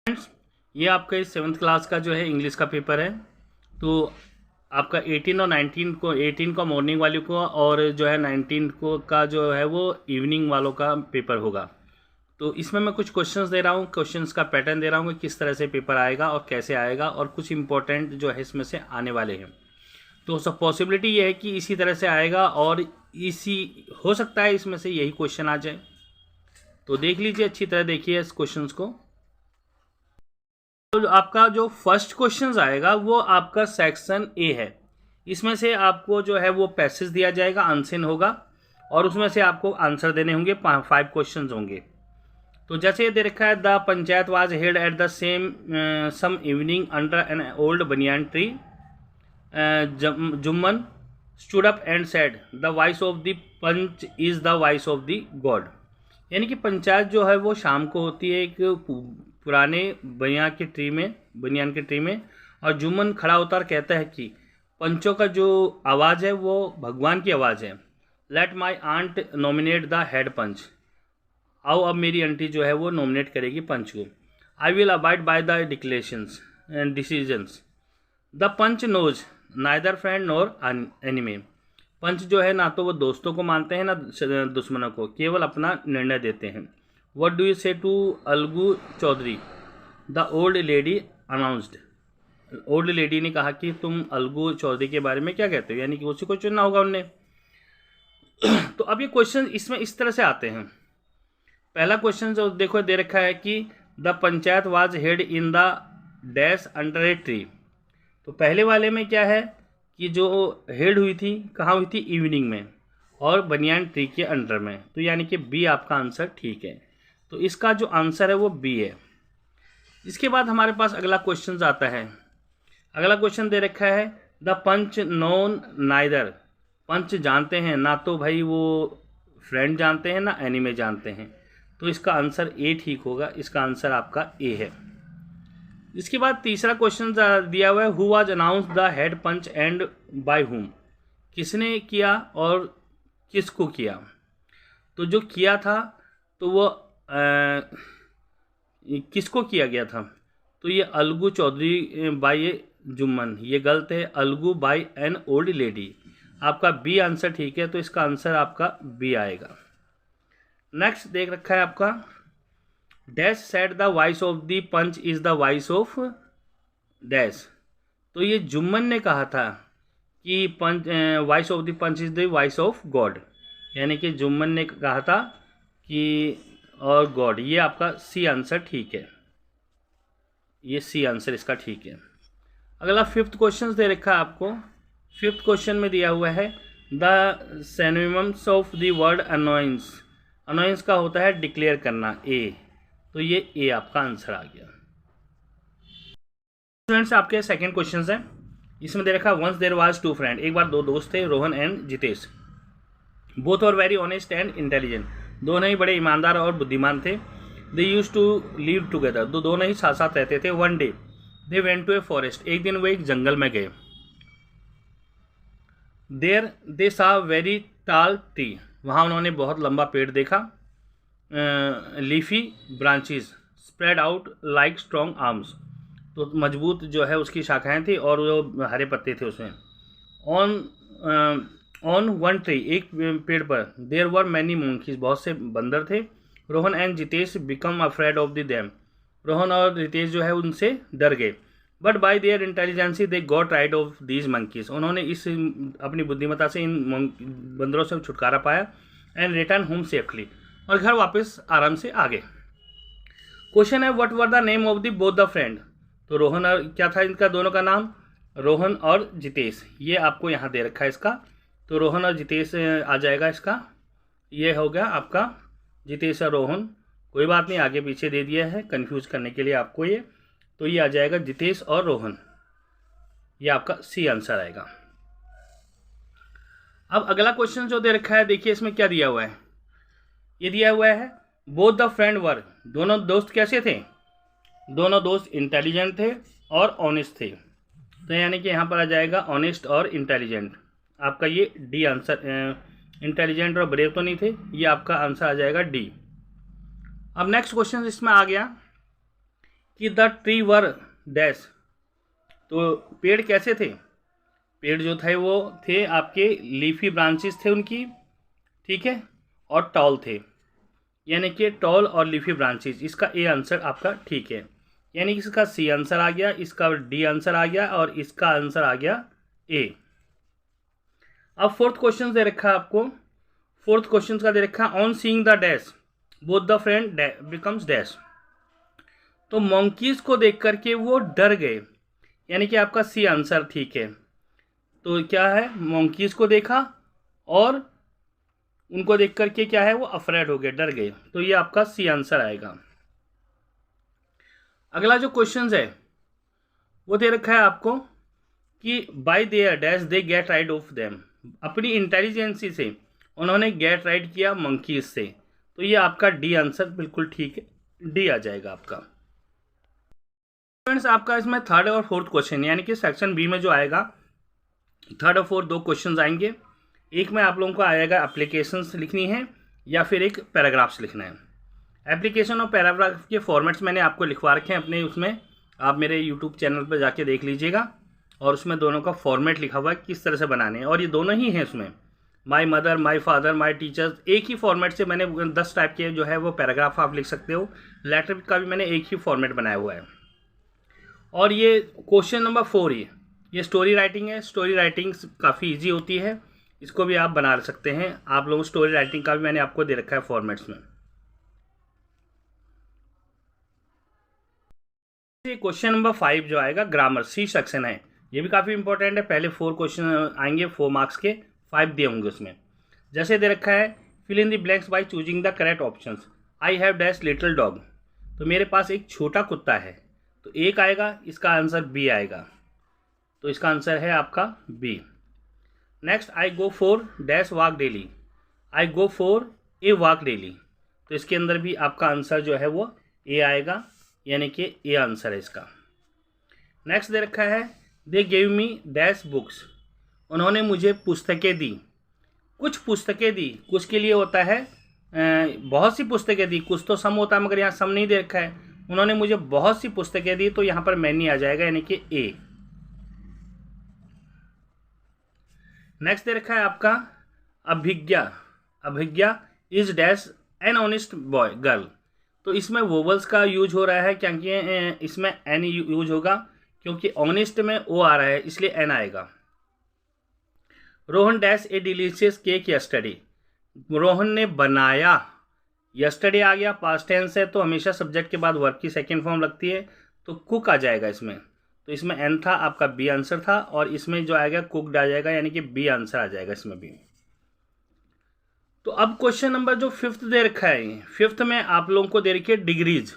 Friends, ये आपका इस 7th क्लास का जो है इंग्लिश का पेपर है। तो आपका 18 और 19 को 18 का मॉर्निंग वाले को और जो है 19 को का जो है वो इवनिंग वालों का पेपर होगा। तो इसमें मैं कुछ क्वेश्चंस दे रहा हूँ, क्वेश्चंस का पैटर्न दे रहा हूँ कि किस तरह से पेपर आएगा और कैसे आएगा, और कुछ इंपॉर्टेंट जो है इसमें से आने वाले हैं। तो सब पॉसिबिलिटी ये है कि इसी तरह से आएगा और इसी हो सकता है इसमें से यही क्वेश्चन आ जाए। तो देख लीजिए, अच्छी तरह देखिए इस क्वेश्चंस को। तो आपका जो फर्स्ट क्वेश्चन आएगा वो आपका सेक्शन ए है। इसमें से आपको जो है वो पैसेज दिया जाएगा, अनसिन होगा, और उसमें से आपको आंसर देने होंगे। 5 क्वेश्चंस होंगे। तो जैसे ये दे रखा है, the panchayat was held at the same some evening under an old banyan tree. Jumman stood up and said the voice of the panch is the voice of the god. यानी कि पंचायत जो है वो शाम को होती है एक पुराने बनियान के ट्री में, और जुम्मन खड़ा होता और कहता है कि पंचों का जो आवाज़ है वो भगवान की आवाज़ है। Let my aunt nominate the head panch. आओ अब मेरी आंटी जो है वो नॉमिनेट करेगी पंच को। I will abide by the declarations and decisions. The panch knows neither friend nor enemy. पंच जो है ना तो वो दोस्तों को मानते हैं ना दुश्मनों को, केवल अपना निर्णय देते हैं। What do you say to Algu Chaudhary, the old lady announced. Old lady ने कहा कि तुम अलगू चौधरी के बारे में क्या कहते हो, यानी कि उसी को चुनना होगा उनने। तो अब ये क्वेश्चन इसमें इस तरह से आते हैं। पहला क्वेश्चन जो देखो दे रखा है कि the panchayat was head in the dash under a tree. तो पहले वाले में क्या है कि जो हेड हुई थी कहाँ हुई थी, इवनिंग में, और बनियान ट्री के अंडर में। तो यानी कि बी आपका आंसर ठीक है। तो इसका जो आंसर है वो बी है। इसके बाद हमारे पास अगला क्वेश्चन आता है। अगला क्वेश्चन दे रखा है द पंच नोन नाइदर। पंच जानते हैं ना तो भाई वो फ्रेंड जानते हैं ना एनिमे जानते हैं। तो इसका आंसर ए ठीक होगा। इसका आंसर आपका ए है। इसके बाद तीसरा क्वेश्चन दिया हुआ है, who was announce the head panch and by whom. किसने किया और किसको किया। तो जो किया था तो वो किसको किया गया था, तो ये अलगू चौधरी बाय जुम्मन। ये गलत है, Algu by an old lady. आपका बी आंसर ठीक है। तो इसका आंसर आपका बी आएगा। नेक्स्ट देख रखा है आपका, dash said the voice of the panch is the voice of dash. तो ये जुम्मन ने कहा था कि panch voice of the panch is the voice of God. यानी कि जुम्मन ने कहा था कि और गॉड। ये आपका सी आंसर ठीक है। ये सी आंसर इसका ठीक है। अगला 5th क्वेश्चन दे रखा है आपको। 5th क्वेश्चन में दिया हुआ है the synonyms of the word annoyance. Annoyance का होता है डिक्लेयर करना, ए। तो ये ए आपका आंसर आ गया। स्टूडेंट्स, आपके सेकंड क्वेश्चन है। इसमें दे रखा वंस देयर वाज 2 फ्रेंड। एक बार 2 दोस्त थे, Rohan and Jitesh. Both are very honest and intelligent. दोनों ही बड़े ईमानदार और बुद्धिमान थे। They use to live together. दोनों ही साथ साथ रहते थे। One day they went to a forest. एक दिन वो एक जंगल में गए। देयर दे सा वेरी टाल ट्री। वहाँ उन्होंने बहुत लंबा पेड़ देखा। Leafy branches spread out like strong arms. तो मजबूत जो है उसकी शाखाएं थी और वो हरे पत्ते थे उसमें। ऑन वन ट्री, एक पेड़ पर, देयर वर मैनी मंकीज, बहुत से बंदर थे। Rohan and Jitesh become afraid of the them. Rohan और रितेश जो है उनसे डर गए। But by their intelligency they got ride of these monkeys. उन्होंने इस अपनी बुद्धिमत्ता से इन बंदरों से छुटकारा पाया। एंड रिटर्न होम सेफली, और घर वापस आराम से आ गए। क्वेश्चन है what were the name of the both the friend. तो रोहन और क्या था इनका दोनों का नाम, रोहन और जितेश। ये आपको यहाँ दे रखा है इसका। तो रोहन और जितेश आ जाएगा इसका। ये हो गया आपका जितेश और रोहन। कोई बात नहीं, आगे पीछे दे दिया है कंफ्यूज करने के लिए आपको ये। तो ये आ जाएगा जितेश और रोहन। ये आपका सी आंसर आएगा। अब अगला क्वेश्चन जो दे रखा है, देखिए इसमें क्या दिया हुआ है। ये दिया हुआ है बोथ द फ्रेंड वर। दोनों दोस्त कैसे थे, दोनों दोस्त इंटेलिजेंट थे और ऑनेस्ट थे। तो यानी कि यहाँ पर आ जाएगा ऑनेस्ट और इंटेलिजेंट। आपका ये डी आंसर। इंटेलिजेंट और ब्रेव तो नहीं थे। ये आपका आंसर आ जाएगा डी। अब नेक्स्ट क्वेश्चन इसमें आ गया, कि द ट्री वर डैश, तो पेड़ कैसे थे, पेड़ जो थे वो थे आपके लीफी ब्रांचेस थे उनकी, ठीक है, और टॉल थे, यानी कि टॉल और लीफी ब्रांचेस, इसका ए आंसर आपका ठीक है, यानी कि इसका सी आंसर आ गया, इसका डी आंसर आ गया और इसका आंसर आ गया ए। अब फोर्थ क्वेश्चन दे रखा है आपको, फोर्थ क्वेश्चन का दे रखा है on seeing the dash both the friend becomes dash, तो मंकीज को देख करके वो डर गए, यानी कि आपका सी आंसर ठीक है। तो क्या है, मंकीज को देखा और उनको देख करके क्या है वो अफ्रेड हो गए, डर गए, तो ये आपका सी आंसर आएगा। अगला जो क्वेश्चन है वो दे रखा है आपको कि bye there dash they get rid of them, अपनी इंटेलिजेंसी से उन्होंने गेट राइड किया मंकीज से, तो ये आपका डी आंसर बिल्कुल ठीक है, डी आ जाएगा आपका। फ्रेंड्स आपका इसमें थर्ड और फोर्थ क्वेश्चन, यानी कि सेक्शन बी में जो आएगा थर्ड और फोर्थ दो क्वेश्चंस आएंगे, एक में आप लोगों को आएगा एप्लीकेशंस लिखनी है या फिर एक पैराग्राफ्स लिखना है। एप्लीकेशन और पैराग्राफ के फॉर्मेट्स मैंने आपको लिखवा रखे हैं अपने उसमें, आप मेरे यूट्यूब चैनल पर जाके देख लीजिएगा, और उसमें दोनों का फॉर्मेट लिखा हुआ है किस तरह से बनाने हैं, और ये दोनों ही हैं उसमें, my mother, my father, my teachers, एक ही फॉर्मेट से मैंने 10 टाइप के जो है वो पैराग्राफ आप लिख सकते हो, लेटर का भी मैंने एक ही फॉर्मेट बनाया हुआ है। और ये क्वेश्चन नंबर 4 ये स्टोरी राइटिंग है, स्टोरी राइटिंग काफ़ी ईजी होती है, इसको भी आप बना सकते हैं आप लोग, स्टोरी राइटिंग का भी मैंने आपको दे रखा है फॉर्मेट्स में। क्वेश्चन नंबर 5 जो आएगा ग्रामर, सी सेक्शन है, ये भी काफ़ी इंपॉर्टेंट है, पहले 4 क्वेश्चन आएंगे 4 मार्क्स के, 5 दिए होंगे उसमें। जैसे दे रखा है fill in the blanks by choosing the correct options, I have dash little dog, तो मेरे पास एक छोटा कुत्ता है, तो एक आएगा, इसका आंसर बी आएगा, तो इसका आंसर है आपका B. Next I go for dash walk daily, I go for a walk daily, तो इसके अंदर भी आपका आंसर जो है वो ए आएगा, यानी कि ए आंसर है इसका। नेक्स्ट दे रखा है they gave me dash books, उन्होंने मुझे पुस्तकें दी, कुछ पुस्तकें दी, कुछ के लिए होता है बहुत सी पुस्तकें दी, कुछ तो सम होता है मगर यहाँ सम नहीं दे रखा है, उन्होंने मुझे बहुत सी पुस्तकें दी, तो यहाँ पर मैनी आ जाएगा, यानी कि ए। नेक्स्ट दे रखा है आपका Abhigya, Abhigya is dash an honest boy girl, तो इसमें वोवल्स का यूज हो रहा है, क्योंकि इसमें एन यूज होगा, क्योंकि ऑनेस्ट में ओ आ रहा है इसलिए एन आएगा। रोहन डैश ए डिलीशियस केक यस्टरडे, रोहन ने बनाया, यस्टरडे आ गया, पास्ट टेंस है तो हमेशा सब्जेक्ट के बाद वर्ब की सेकंड फॉर्म लगती है, तो कुक आ जाएगा इसमें, तो इसमें एन था, आपका बी आंसर था, और इसमें जो आएगा कुकड आ जाएगा, यानी कि बी आंसर आ जाएगा इसमें भी। तो अब क्वेश्चन नंबर जो 5th दे रखा है, 5th में आप लोगों को दे रखी है डिग्रीज,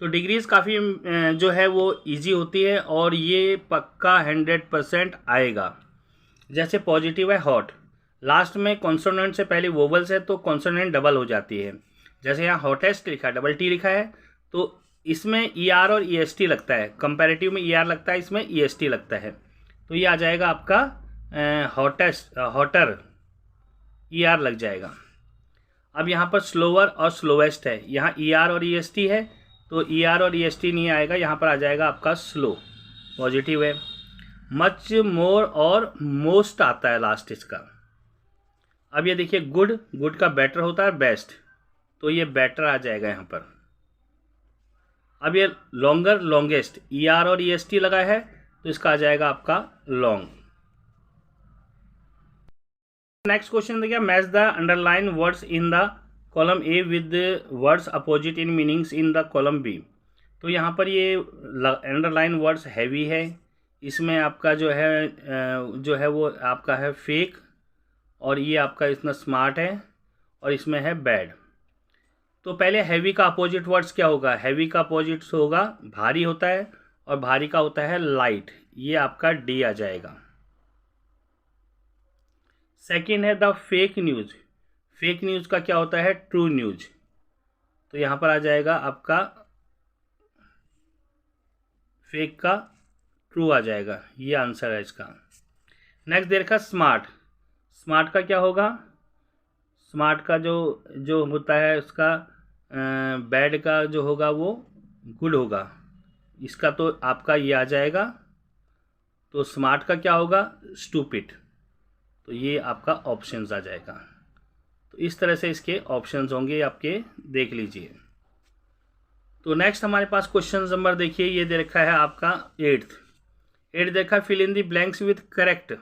तो डिग्रीज काफ़ी जो है वो इजी होती है, और ये पक्का 100% आएगा। जैसे पॉजिटिव है हॉट, लास्ट में कॉन्सोनेंट से पहले वोवल्स है तो कॉन्सोनेंट डबल हो जाती है, जैसे यहाँ हॉटेस्ट लिखा है डबल टी लिखा है, तो इसमें ई आर और ई एस टी लगता है, कंपैरेटिव में ई आर लगता है, इसमें ई एस टी लगता है, तो ये आ जाएगा आपका हॉटेस्ट, हॉटर, ई आर लग जाएगा। अब यहाँ पर स्लोअर और स्लोवेस्ट है, यहाँ ई आर और ई एस टी है, तो ई आर और ई एस टी नहीं आएगा, यहाँ पर आ जाएगा आपका स्लो, पॉजिटिव है। मच मोर और मोस्ट आता है लास्ट इसका। अब ये देखिए गुड, गुड का बेटर होता है बेस्ट, तो ये बेटर आ जाएगा यहाँ पर। अब ये लॉन्गर, लॉन्गेस्ट, ई आर और ई एस टी लगा है, तो इसका आ जाएगा आपका लॉन्ग। नेक्स्ट क्वेश्चन देखिए match the underline words in the column A with words opposite in meanings in the column B, तो यहाँ पर ये अंडरलाइन वर्ड्स हैवी है, इसमें आपका जो है वो आपका है फेक, और ये आपका इतना स्मार्ट है, और इसमें है बैड। तो पहले हैवी का अपोजिट वर्ड्स क्या होगा, हैवी का अपोजिट होगा भारी होता है, और भारी का होता है लाइट, ये आपका डी आ जाएगा। सेकंड है the fake news, fake news का क्या होता है ट्रू न्यूज़, तो यहाँ पर आ जाएगा आपका फेक का ट्रू आ जाएगा, ये आंसर है इसका। नेक्स्ट देखा स्मार्ट, स्मार्ट का क्या होगा, स्मार्ट का जो होता है उसका बैड का जो होगा वो गुड होगा, इसका तो आपका ये आ जाएगा। तो स्मार्ट का क्या होगा, स्टूपिड। तो ये आपका ऑप्शंस आ जाएगा। तो इस तरह से इसके ऑप्शंस होंगे आपके, देख लीजिए। तो नेक्स्ट हमारे पास क्वेश्चन नंबर देखिए, ये दे रखा है आपका 8th देखा, fill in the blanks with correct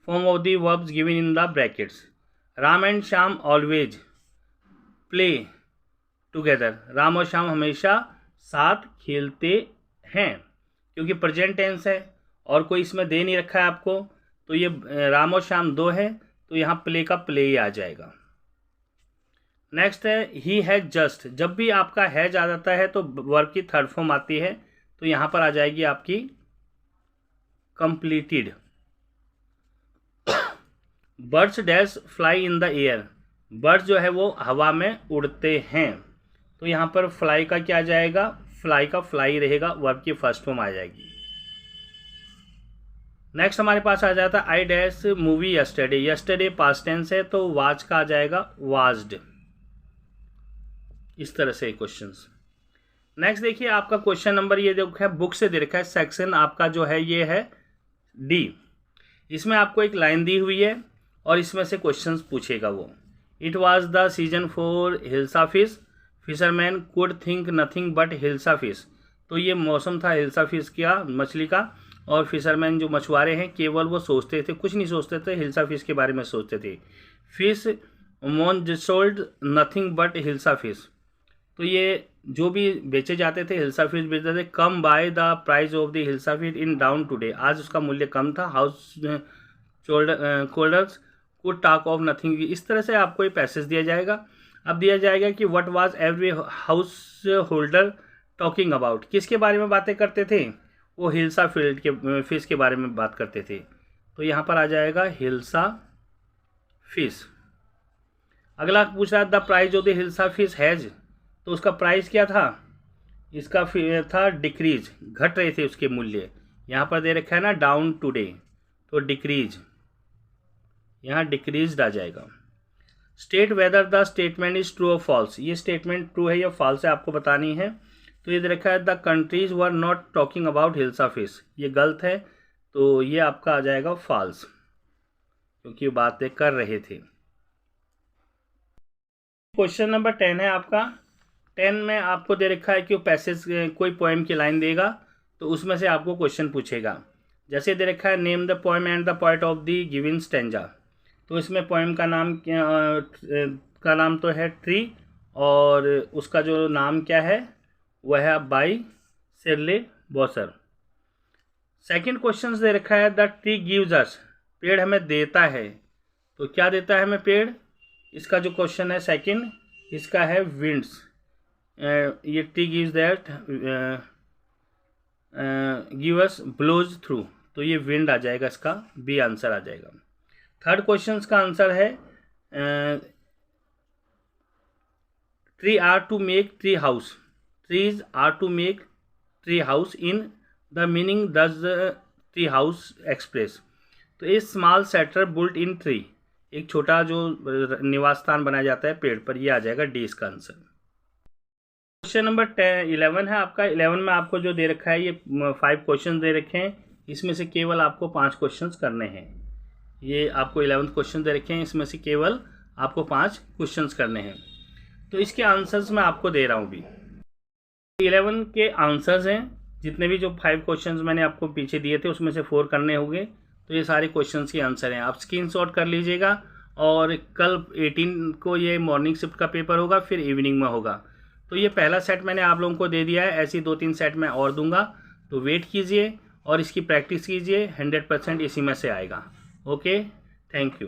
form of the verbs given in the brackets. Ram and Shyam always play together. Ram और श्याम हमेशा साथ खेलते हैं, क्योंकि प्रेजेंट टेंस है और कोई इसमें दे नहीं रखा है आपको, तो ये राम और श्याम 2 है, तो यहाँ प्ले का प्ले ही आ जाएगा। नेक्स्ट है ही हैज जस्ट। जब भी आपका हैज आ जाता है तो वर्ब की थर्ड फॉर्म आती है, तो यहाँ पर आ जाएगी आपकी completed. Birds dash fly in the air. Birds जो है वो हवा में उड़ते हैं, तो यहाँ पर फ्लाई का क्या आ जाएगा, फ्लाई का फ्लाई रहेगा, वर्ब की फर्स्ट फॉर्म आ जाएगी। नेक्स्ट हमारे पास आ जाता है I dash movie yesterday. Yesterday past tense है, तो वाज का आ जाएगा वाज्ड। इस तरह से क्वेश्चंस। नेक्स्ट देखिए आपका क्वेश्चन नंबर ये देखो है, बुक से दे रखा है, सेक्शन आपका जो है ये है डी। इसमें आपको एक लाइन दी हुई है और इसमें से क्वेश्चंस पूछेगा वो। It was the season for hilsa fish, fisherman could think nothing but hilsa fish. तो ये मौसम था हिल्सा फिश का, मछली का, और फिशरमैन जो मछुआरे हैं केवल वो सोचते थे, कुछ नहीं सोचते थे, हिल्सा फिश के बारे में सोचते थे। फिश मोन sold nothing but hilsa fish. तो ये जो भी बेचे जाते थे हिल्सा फिश बेचते थे। Come by the price of the hilsa fish in down today. आज उसका मूल्य कम था। House holders could talk of nothing. इस तरह से आपको ये पैसेज दिया जाएगा। अब दिया जाएगा कि what was every house holder talking about. किसके बारे में बातें करते थे, वो हिल्सा फील्ड के फिश के बारे में बात करते थे, तो यहाँ पर आ जाएगा हिल्सा फिश। अगला पूछ रहा है the price of the hilsa fish has. तो उसका प्राइस क्या था, इसका था डिक्रीज, घट रहे थे उसके मूल्य। यहाँ पर दे रखा है ना डाउन टुडे, तो डिक्रीज, यहाँ डिक्रीज्ड आ जाएगा। State whether the statement is true और फॉल्स। ये स्टेटमेंट ट्रू है या फॉल्स है आपको बतानी है। तो ये दे रखा है the countries were not talking about hilsa fish. ये गलत है, तो ये आपका आ जाएगा फॉल्स, क्योंकि बातें कर रहे थे। क्वेश्चन नंबर 10 है आपका। 10 में आपको दे रखा है कि वो पैसेज कोई पोएम की लाइन देगा, तो उसमें से आपको क्वेश्चन पूछेगा। जैसे दे रखा है name the poem and the poet of the given stanza. तो इसमें पोएम का नाम तो है ट्री, और उसका जो नाम क्या है वह है बाई शेरले बॉसर। सेकंड क्वेश्चन दे रखा है द ट्री गिव्स अस। पेड़ हमें देता है, तो क्या देता है हमें पेड़, इसका जो क्वेश्चन है सेकंड, इसका है विंड्स। ये tree gives that give us blows through, तो ये विंड आ जाएगा, इसका बी आंसर आ जाएगा। थर्ड क्वेश्चन का आंसर है tree are to make tree house. Trees are to make tree house in the meaning does tree house express. तो a small settle built in tree, एक छोटा जो निवास स्थान बनाया जाता है पेड़ पर, ये आ जाएगा डी इसका आंसर। क्वेश्चन नंबर 11 है आपका। 11 में आपको जो दे रखा है ये 5 क्वेश्चन दे रखे हैं, इसमें से केवल आपको 5 क्वेश्चन करने हैं। ये आपको 11th क्वेश्चन दे रखे हैं, इसमें से केवल आपको 5 क्वेश्चन करने हैं। तो इसके आंसर्स मैं आपको दे रहा हूँ अभी। 11 के आंसर्स हैं, जितने भी जो 5 क्वेश्चंस मैंने आपको पीछे दिए थे उसमें से 4 करने होंगे, तो ये सारे क्वेश्चंस के आंसर हैं। आप स्क्रीनशॉट कर लीजिएगा, और कल 18 को ये मॉर्निंग शिफ्ट का पेपर होगा, फिर इवनिंग में होगा। तो ये पहला सेट मैंने आप लोगों को दे दिया है, ऐसी 2-3 सेट मैं और दूंगा, तो वेट कीजिए और इसकी प्रैक्टिस कीजिए, 100% इसी में से आएगा। Okay, thank you.